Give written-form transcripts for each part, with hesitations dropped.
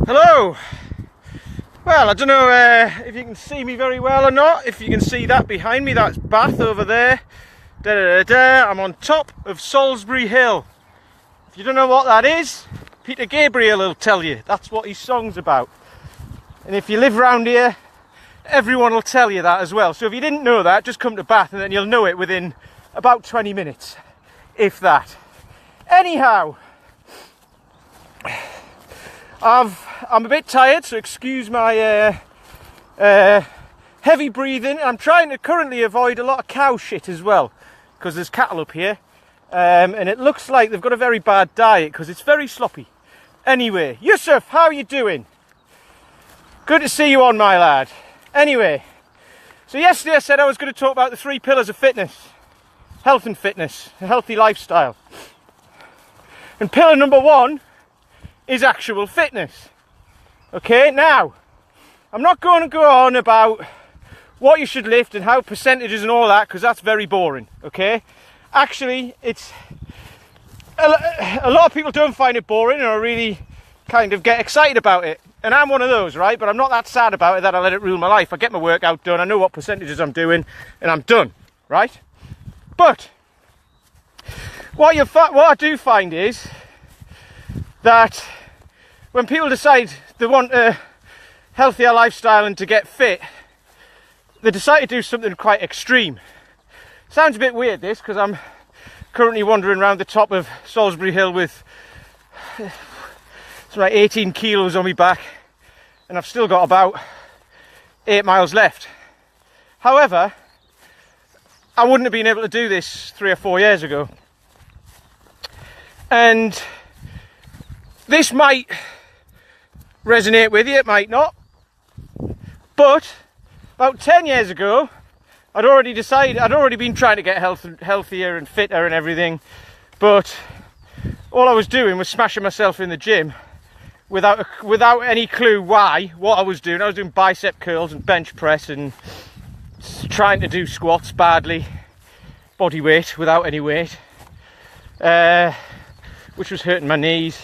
Hello. Well, I don't know if you can see me very well or not. If you can see that behind me, that's Bath over there. I'm on top of Salisbury Hill. If you don't know what that is, Peter Gabriel will tell you. That's what his song's about. And if you live around here, everyone will tell you that as well. So if you didn't know that, just come to Bath and then you'll know it within about 20 minutes, if that. Anyhow, I'm a bit tired, so excuse my heavy breathing. I'm trying to currently avoid a lot of cow shit as well, because there's cattle up here, and it looks like they've got a very bad diet because it's very sloppy. Anyway, Yusuf, how are you doing? Good to see you on, my lad. Anyway, so yesterday I said I was going to talk about the 3 pillars of fitness. Health and fitness, a healthy lifestyle. And pillar number 1 is actual fitness. Okay, now, I'm not going to go on about what you should lift and how percentages and all that, because that's very boring, okay? Actually, it's a lot of people don't find it boring or really kind of get excited about it. And I'm one of those, right? But I'm not that sad about it that I let it rule my life. I get my workout done, I know what percentages I'm doing, and I'm done, right? But what I do find is that when people decide they want a healthier lifestyle and to get fit, they decide to do something quite extreme. Sounds a bit weird, this, because I'm currently wandering around the top of Salisbury Hill with it's like 18 kilos on my back, and I've still got about 8 miles left. However, I wouldn't have been able to do this 3 or 4 years ago. And this might resonate with you, it might not. But about 10 years ago, I'd already been trying to get healthier and fitter and everything. But all I was doing was smashing myself in the gym without any clue what I was doing. I was doing bicep curls and bench press and trying to do squats badly, body weight without any weight, which was hurting my knees.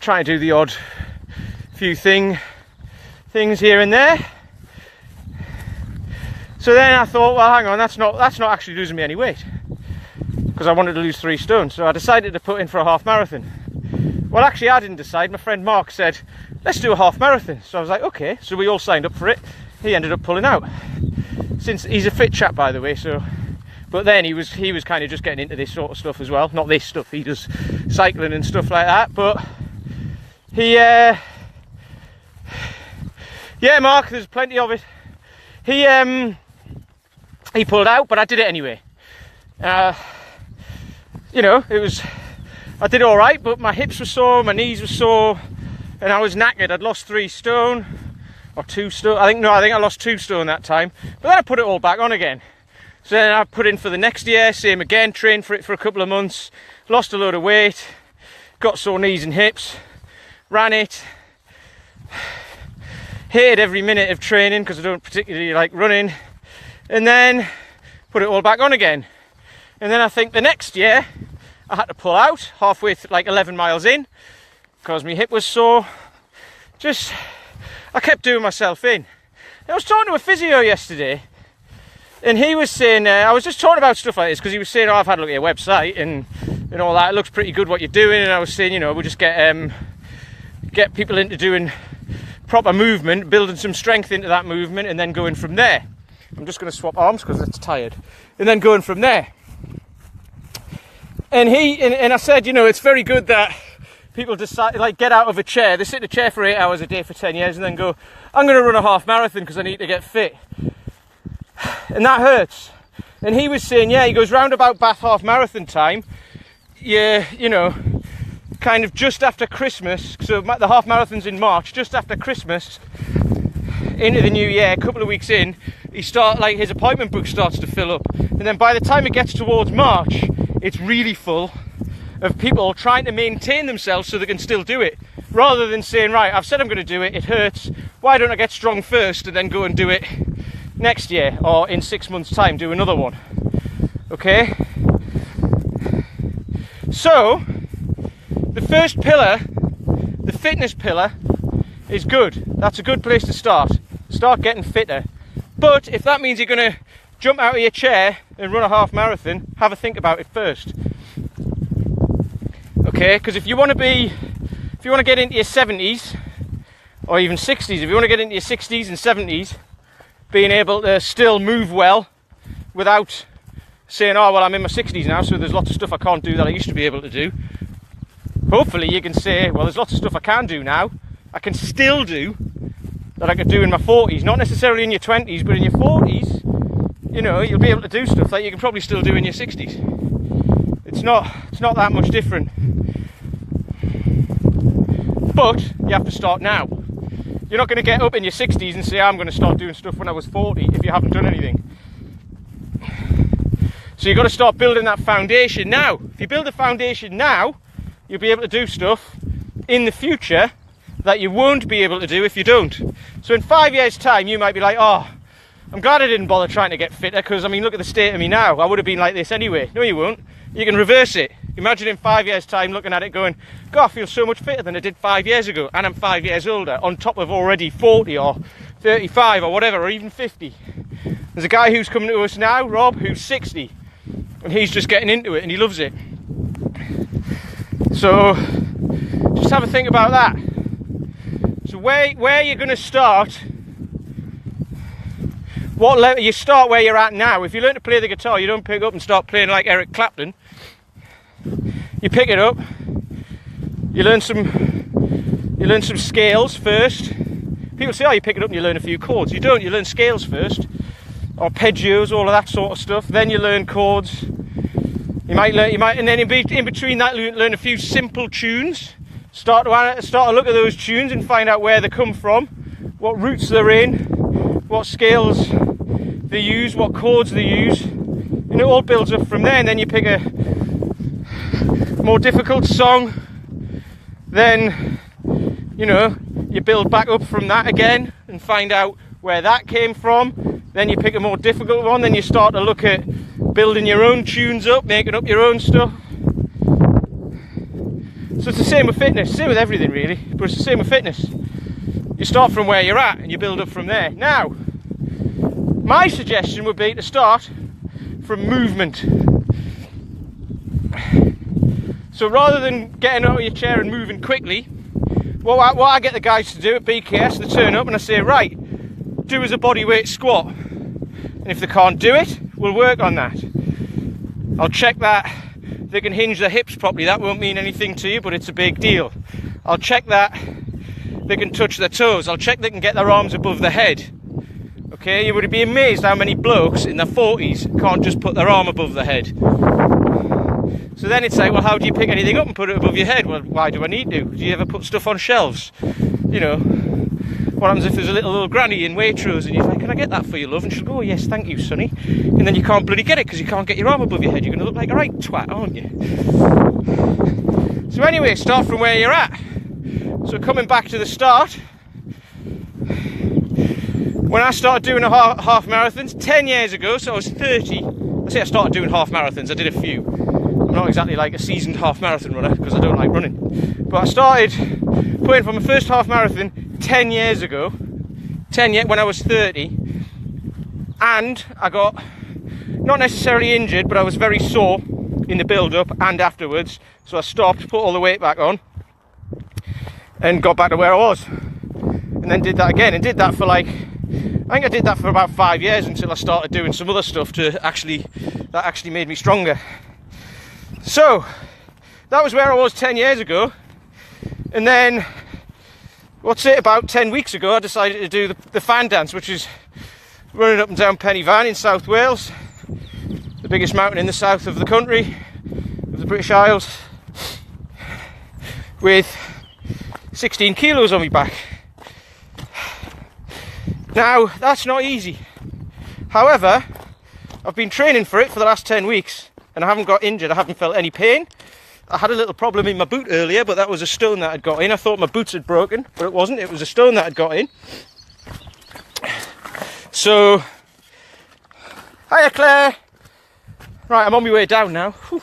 Trying to do the odd few things here and there. So then I thought, well, hang on, that's not actually losing me any weight, because I wanted to lose 3 stone. So I decided to put in for a half marathon. Well, actually, I didn't decide. My friend Mark said, let's do a half marathon. So I was like, okay. So we all signed up for it. He ended up pulling out. Since he's a fit chap, by the way. So, but then he was kind of just getting into this sort of stuff as well. Not this stuff. He does cycling and stuff like that. But yeah, Mark, there's plenty of it. He pulled out, but I did it anyway. You know, I did all right, but my hips were sore, my knees were sore, and I was knackered. I'd lost 3 stone or 2 stone. I think I lost 2 stone that time. But then I put it all back on again. So then I put in for the next year, same again, trained for it for a couple of months, lost a load of weight, got sore knees and hips, ran it, hated every minute of training because I don't particularly like running, and then put it all back on again. And then I think the next year I had to pull out halfway like 11 miles in because my hip was sore. I kept doing myself in. I was talking to a physio yesterday, and he was saying, I was just talking about stuff like this because he was saying, oh, I've had a look at your website and all that, it looks pretty good what you're doing. And I was saying, you know, we'll just get people into doing proper movement, building some strength into that movement, and then going from there. I'm just going to swap arms because it's tired. And then going from there. And I said, you know, it's very good that people decide, like, get out of a chair. They sit in a chair for 8 hours a day for 10 years and then go, I'm going to run a half marathon because I need to get fit. And that hurts. And he was saying, yeah, he goes round about Bath half marathon time. Yeah, you know, kind of just after Christmas. So the half marathon's in March, just after Christmas into the new year, a couple of weeks in, his appointment book starts to fill up. And then by the time it gets towards March, it's really full of people trying to maintain themselves so they can still do it, rather than saying, right, I've said I'm going to do it, it hurts, why don't I get strong first and then go and do it next year, or in 6 months time do another one. Okay, so the first pillar, the fitness pillar, is good. That's a good place to start. Start getting fitter. But if that means you're going to jump out of your chair and run a half marathon, have a think about it first. Okay, because if you want to get into your 70s or even 60s, if you want to get into your 60s and 70s, being able to still move well without saying, oh well, I'm in my 60s now, so there's lots of stuff I can't do that I used to be able to do. Hopefully you can say, well, there's lots of stuff I can do now, I can still do, that I could do in my 40s. Not necessarily in your 20s, but in your 40s, you know, you'll be able to do stuff that you can probably still do in your 60s. It's not that much different. But you have to start now. You're not going to get up in your 60s and say, I'm going to start doing stuff when I was 40 if you haven't done anything. So you've got to start building that foundation now. If you build a foundation now, you'll be able to do stuff in the future that you won't be able to do if you don't. So in 5 years' time, you might be like, oh, I'm glad I didn't bother trying to get fitter, because, I mean, look at the state of me now. I would have been like this anyway. No, you won't. You can reverse it. Imagine in 5 years' time looking at it going, God, I feel so much fitter than I did 5 years ago, and I'm 5 years older, on top of already 40 or 35 or whatever, or even 50. There's a guy who's coming to us now, Rob, who's 60, and he's just getting into it and he loves it. So just have a think about that. So where you're going to start, what level you start, where you're at now. If you learn to play the guitar, you don't pick up and start playing like Eric Clapton. You pick it up, you learn some scales first. People say, oh, you pick it up and you learn a few chords. You don't, you learn scales first, arpeggios, all of that sort of stuff. Then you learn chords. You might, and then in between that, learn a few simple tunes. Start to look at those tunes and find out where they come from, what roots they're in, what scales they use, what chords they use, and it all builds up from there. And then you pick a more difficult song, then, you know, you build back up from that again and find out where that came from. Then you pick a more difficult one, then you start to look at building your own tunes up, making up your own stuff. So it's the same with fitness, same with everything really, but it's the same with fitness. You start from where you're at and you build up from there. Now, my suggestion would be to start from movement. So rather than getting out of your chair and moving quickly, what I get the guys to do at BKS, they turn up and I say, right, do as a bodyweight squat. And if they can't do it, we'll work on that. I'll check that they can hinge their hips properly. That won't mean anything to you, but it's a big deal. I'll check that they can touch their toes. I'll check they can get their arms above their head. Okay, you would be amazed how many blokes in their 40s can't just put their arm above their head. So then it's like, well, how do you pick anything up and put it above your head? Well, why do I need to? Do you ever put stuff on shelves? You know, what happens if there's a little granny in Waitrose and you're like, can I get that for you, love? And she'll go, oh, yes, thank you, sonny. And then you can't bloody get it because you can't get your arm above your head. You're going to look like a right twat, aren't you? So anyway, start from where you're at. So coming back to the start, when I started doing half marathons 10 years ago, so I was 30. I say I started doing half marathons, I did a few. I'm not exactly like a seasoned half marathon runner because I don't like running. But I started putting for my first half marathon 10 years ago, when I was 30. And I got, not necessarily injured, but I was very sore in the build-up and afterwards. So I stopped, put all the weight back on, and got back to where I was. And then did that again, and did that for like, I think I did that for about 5 years until I started doing some other stuff that actually made me stronger. So that was where I was 10 years ago. And then, about 10 weeks ago, I decided to do the fan dance, which is running up and down Pen y Fan in South Wales, the biggest mountain in the south of the country, of the British Isles, with 16 kilos on my back. Now, that's not easy. However, I've been training for it for the last 10 weeks and I haven't got injured, I haven't felt any pain. I had a little problem in my boot earlier, but that was a stone that had got in. I thought my boots had broken, but it wasn't, it was a stone that had got in. So, hiya Claire! Right, I'm on my way down now. Whew.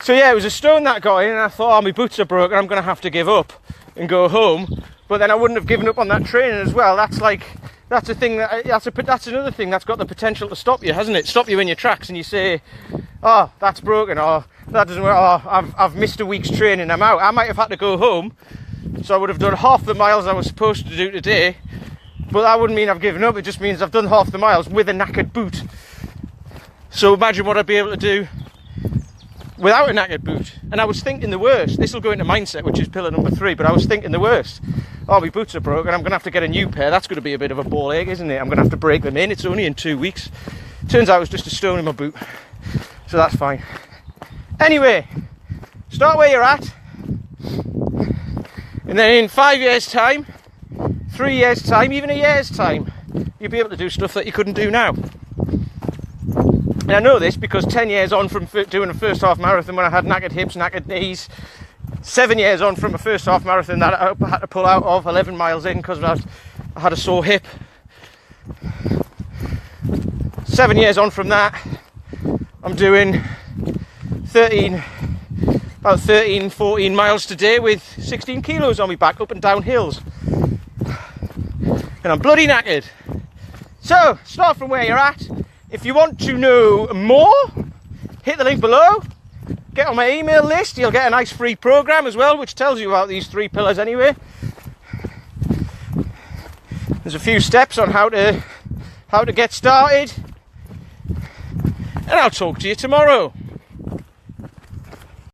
So yeah, it was a stone that got in and I thought, oh, my boots are broken, I'm going to have to give up and go home. But then I wouldn't have given up on that training as well. That's a thing that's another thing that's got the potential to stop you, hasn't it? Stop you in your tracks, and you say, oh, that's broken, or that doesn't work, oh, I've missed a week's training, I'm out. I might have had to go home, so I would have done half the miles I was supposed to do today, but that wouldn't mean I've given up. It just means I've done half the miles with a knackered boot. So imagine what I'd be able to do without a knackered boot. And I was thinking the worst. This will go into mindset, which is pillar number 3, but I was thinking the worst. Oh, my boots are broken, I'm going to have to get a new pair. That's going to be a bit of a ball ache, isn't it? I'm going to have to break them in. It's only in 2 weeks. Turns out it was just a stone in my boot, so that's fine. Anyway, start where you're at, and then in 5 years' time, 3 years' time, even a year's time, you'll be able to do stuff that you couldn't do now. And I know this because 10 years on from doing a first half marathon when I had knackered hips, knackered knees, 7 years on from a first half marathon that I had to pull out of 11 miles in because I had a sore hip. 7 years on from that, I'm doing about 13, 14 miles today with 16 kilos on my back up and down hills. And I'm bloody knackered. So, start from where you're at. If you want to know more, hit the link below. Get on my email list. You'll get a nice free program as well, which tells you about these 3 pillars anyway. There's a few steps on how to get started. And I'll talk to you tomorrow.